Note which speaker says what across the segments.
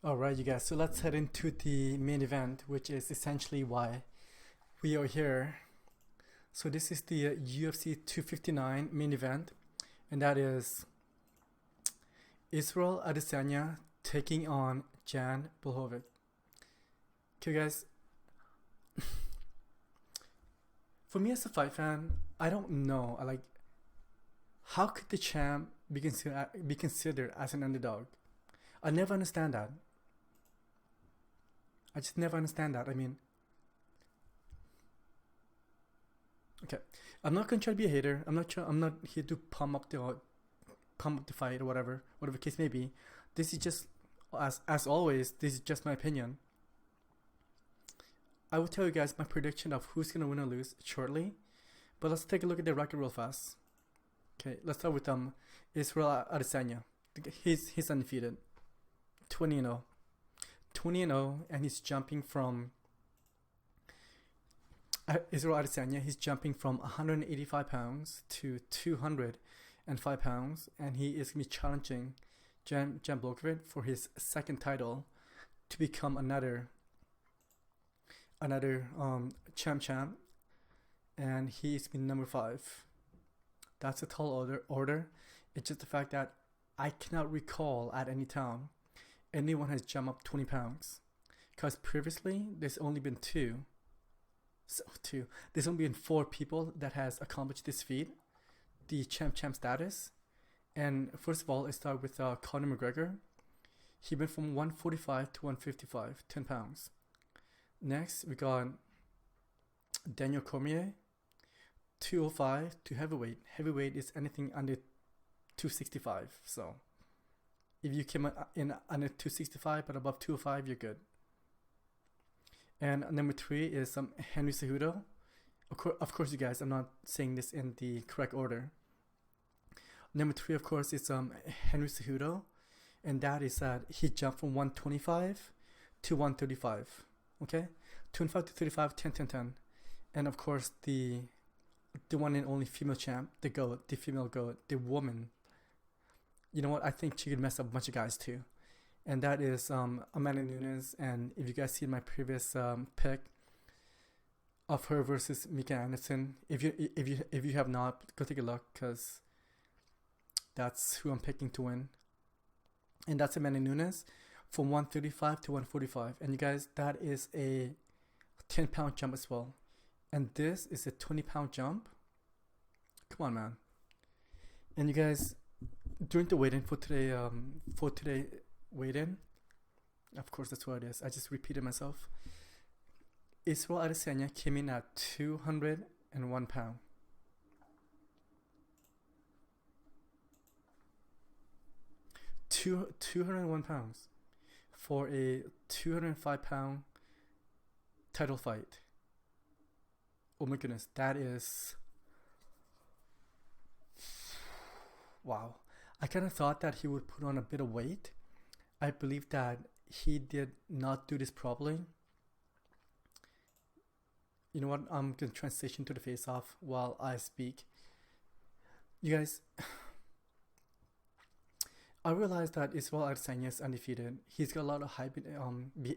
Speaker 1: Alright, you guys, so let's head into the main event, which is essentially why we are here. So, this is the UFC 259 main event, and that is Israel Adesanya taking on Jan Blachowicz. Okay, guys, for me as a fight fan, I don't know. How could the champ be considered as an underdog? I never understand that. I just never understand that. I mean, okay, I'm not gonna try to be a hater. I'm not here to pump up the fight or whatever case may be. This is just as always. This is just my opinion. I will tell you guys my prediction of who's gonna win or lose shortly. But let's take a look at the record real fast. Okay, let's start with Israel Adesanya. He's undefeated, 20 and 0, 20 and 0, and he's jumping from Israel Adesanya. He's jumping from 185 pounds to 205 pounds, and he is gonna be challenging Jan Bloachowicz for his second title to become another champ, and he's been number five. That's a tall order. It's just the fact that I cannot recall at any time anyone has jumped up 20 pounds. Because previously, there's only been two. So, two. There's only been four people that has accomplished this feat, the champ status. And first of all, it started with Conor McGregor. He went from 145 to 155, 10 pounds. Next, we got Daniel Cormier, 205 to heavyweight. Heavyweight is anything under 265. So if you came in under 265 but above 205, you're good. And number three is Henry Cejudo. Of course, you guys, I'm not saying this in the correct order. Number three, of course, is Henry Cejudo, and that is that he jumped from 125 to 135. Okay, 25 to 35, 10, 10, 10. And of course, the one and only female champ, the GOAT, the female GOAT, the woman. You know what? I think she could mess up a bunch of guys too. And that is Amanda Nunes. And if you guys see my previous pick of her versus Mika Anderson, if you have not, go take a look, because that's who I'm picking to win. And that's Amanda Nunes from 135 to 145. And you guys, that is a 10-pound jump as well. And this is a 20-pound jump. Come on, man. And you guys, during the weigh-in for today weigh-in, of course that's what it is. I just repeated myself. Israel Adesanya came in at 201 pound. Two 201 pounds for a 205-pound title fight. Oh my goodness, that is wow. I kind of thought that he would put on a bit of weight. I believe that he did not do this properly. You know what? I'm going to transition to the face-off while I speak. You guys, I realized that Israel Adesanya is undefeated. He's got a lot of hype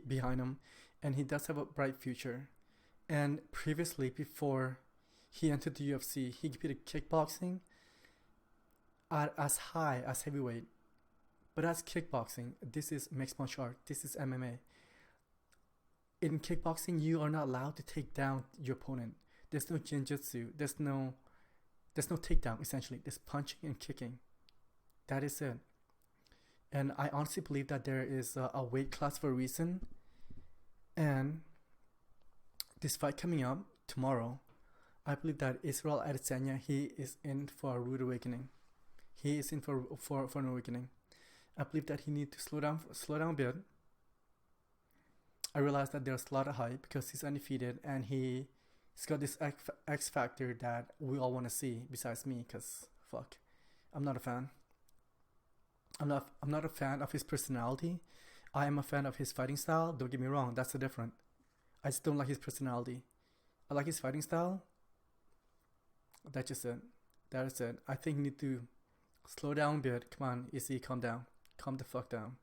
Speaker 1: behind him, and he does have a bright future. And previously, before he entered the UFC, he competed kickboxing at as high as heavyweight. But as kickboxing, this is mixed martial art. This is MMA. In kickboxing, you are not allowed to take down your opponent. There's no jinjutsu. There's no takedown. Essentially, there's punching and kicking. That is it. And I honestly believe that there is a weight class for a reason. And this fight coming up tomorrow, I believe that Israel Adesanya, he is in for a rude awakening. He is in for an awakening. I believe that he needs to slow down a bit. I realize that there's a lot of hype because he's undefeated and he's got this X factor that we all want to see. Besides me, because fuck, I'm not a fan. I'm not a fan of his personality. I am a fan of his fighting style. Don't get me wrong, that's the difference. I just don't like his personality. I like his fighting style. That's just it. That is it. I think you need to slow down a bit. Come on, Izzy, calm down. Calm the fuck down.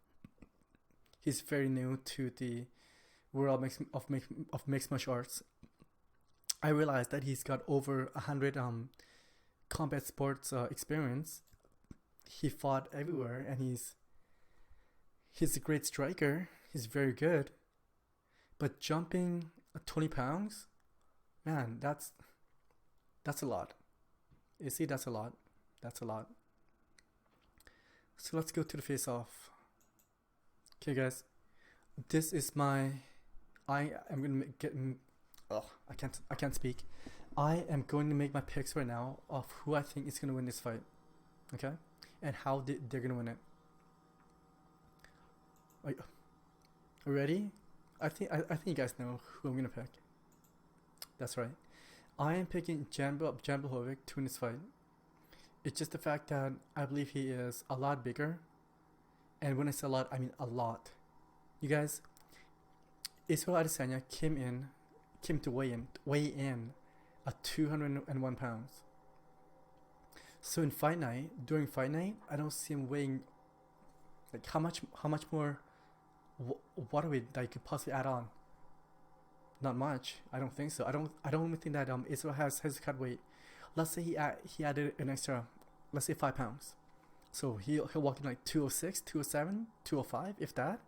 Speaker 1: He's very new to the world of mixed martial arts. I realized that he's got over 100 combat sports experience. He fought everywhere, and he's a great striker. He's very good, but jumping 20 pounds, man, that's a lot. You see, that's a lot. That's a lot. So let's go to the face-off. Okay, guys, this is my. I am gonna get. Oh, I can't speak. I am going to make my picks right now of who I think is gonna win this fight. Okay, and how they're gonna win it. Are you ready? I think you guys know who I'm gonna pick. That's right. I am picking Jan Blachowicz to win this fight. It's just the fact that I believe he is a lot bigger, and when I say a lot, I mean a lot. You guys, Israel Adesanya came to weigh in at 201 pounds. So during fight night, I don't see him weighing like how much more water weight that you could possibly add on. Not much. I don't think so. I don't even think that Israel has cut weight. Let's say he added an extra, let's say 5 pounds. So he'll walk in like 206, 207, 205, if that.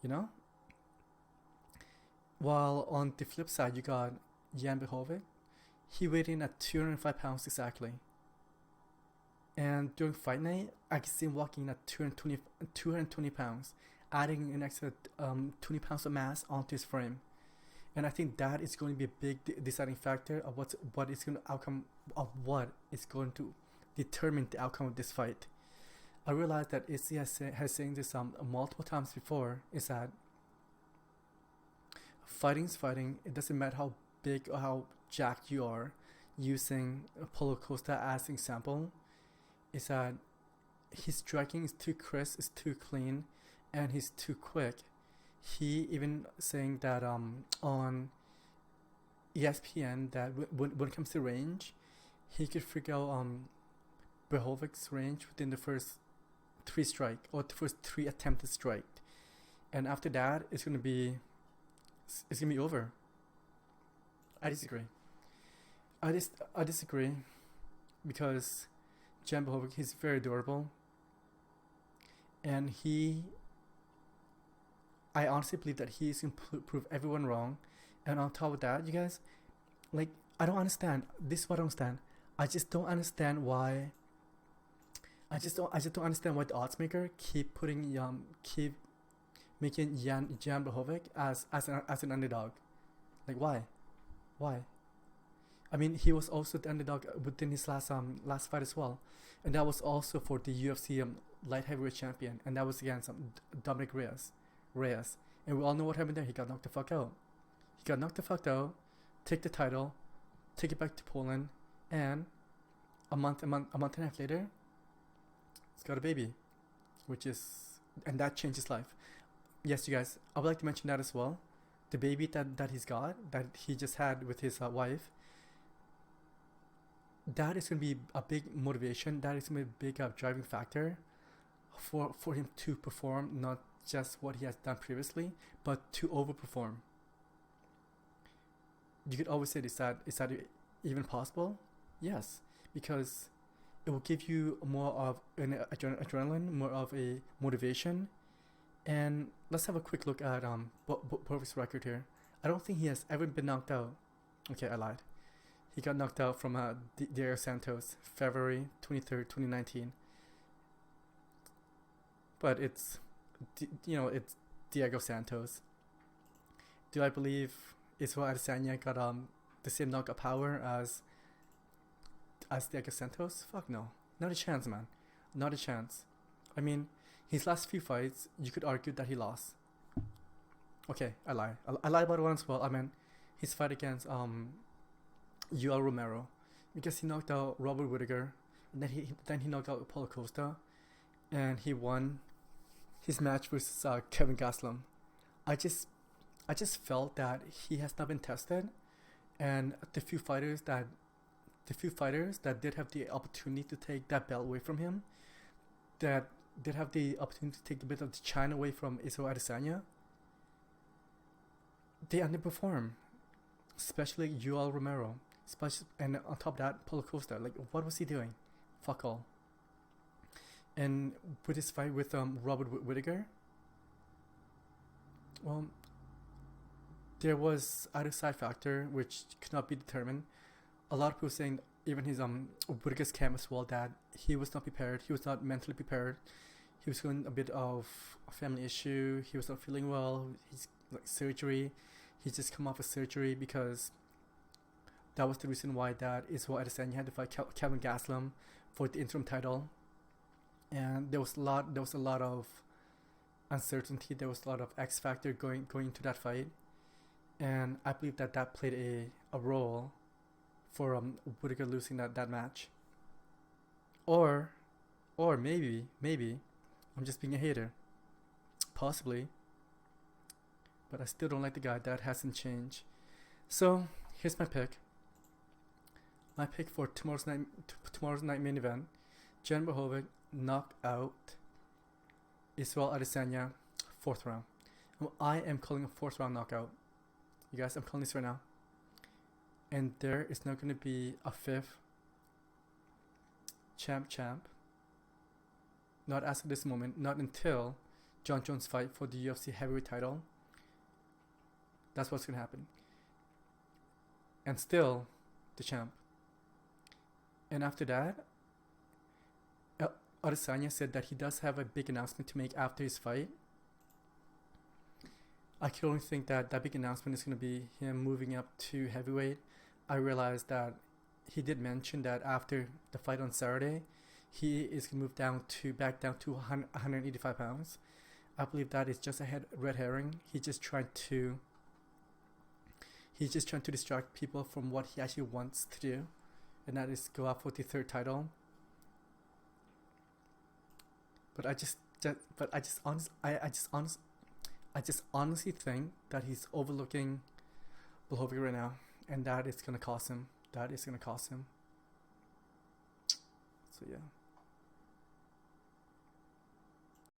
Speaker 1: You know. While on the flip side, you got Jan Blachowicz. He weighed in at 205 pounds exactly. And during fight night, I can see him walking at 220 pounds, adding an extra 20 pounds of mass onto his frame. And I think that is going to be a big deciding factor of what is going to determine the outcome of this fight. I realized that Izzy has saying this multiple times before, is that fighting's fighting. It doesn't matter how big or how jacked you are. Using Paulo Costa as an example, is that his striking is too crisp, is too clean, and he's too quick. He even saying that on ESPN that when it comes to range, he could figure out Blachowicz's range within the first 3 strike or the first 3 attempted strike, and after that it's gonna be over. I disagree. I disagree because Jan Blachowicz, he's very durable, and I honestly believe that he's going to prove everyone wrong. And on top of that, you guys, like, I don't understand. This is what I don't understand. I just don't understand why. I just don't understand why the odds maker keep making Jan Blachowicz as an underdog. Like, why? I mean, he was also the underdog within his last fight as well, and that was also for the UFC light heavyweight champion, and that was against Dominic Reyes, and we all know what happened there. He got knocked the fuck out. Take the title, take it back to Poland, and a month and a half later, he's got a baby, and that changed his life. Yes, you guys, I would like to mention that as well. The baby that he just had with his wife. That is going to be a big motivation. That is going to be a big driving factor for him to perform, not just what he has done previously, but to overperform. You could always say, is that even possible? Yes, because it will give you more of an adrenaline, more of a motivation. And let's have a quick look at Blachowicz record here. I don't think he has ever been knocked out. Okay, I lied. He got knocked out from Diego Santos, February 23rd, 2019. But it's Diego Santos. Do I believe Israel Adesanya got the same knockout power as Diego Santos? Fuck no. Not a chance, man. Not a chance. I mean, his last few fights, you could argue that he lost. Okay, I lie. I lied about one as well. I mean, his fight against Yoel Romero, because he knocked out Robert Whittaker, and then he knocked out Paulo Costa, and he won his match versus Kevin Gastelum. I just felt that he has not been tested, and the few fighters that did have the opportunity to take that belt away from him, that did have the opportunity to take a bit of the shine away from Israel Adesanya, they underperform, especially Yoel Romero, and on top of that, Paulo Costa. Like, what was he doing? Fuck all. And with his fight with Robert Whittaker, well, there was other side factor which could not be determined. A lot of people saying, even his Whittaker's camp as well, that he was not prepared. He was not mentally prepared. He was going a bit of a family issue. He was not feeling well. He's like surgery. He just come off of surgery because that was the reason why that Israel Adesanya had to fight Kelvin Gastelum for the interim title. And there was a lot of uncertainty. There was a lot of X factor going into that fight, and I believe that played a role for Whittaker losing that match. Or maybe I'm just being a hater, possibly. But I still don't like the guy. That hasn't changed. So here's my pick. My pick for tomorrow's night main event: Jan Blachowicz knocked out Israel Adesanya, 4th round. I am calling a 4th round knockout. You guys, I'm calling this right now. And there is not going to be a 5th champ. Not as of this moment. Not until John Jones fight for the UFC heavyweight title. That's what's going to happen. And still, the champ. And after that, Adesanya said that he does have a big announcement to make after his fight. I can only think that big announcement is going to be him moving up to heavyweight. I realized that he did mention that after the fight on Saturday, he is going to move back down to 185 pounds. I believe that is just a red herring. He's just trying to distract people from what he actually wants to do, and that is go out for the 3rd title. But I just honestly think that he's overlooking Blachowicz right now, and that is gonna cost him. So yeah.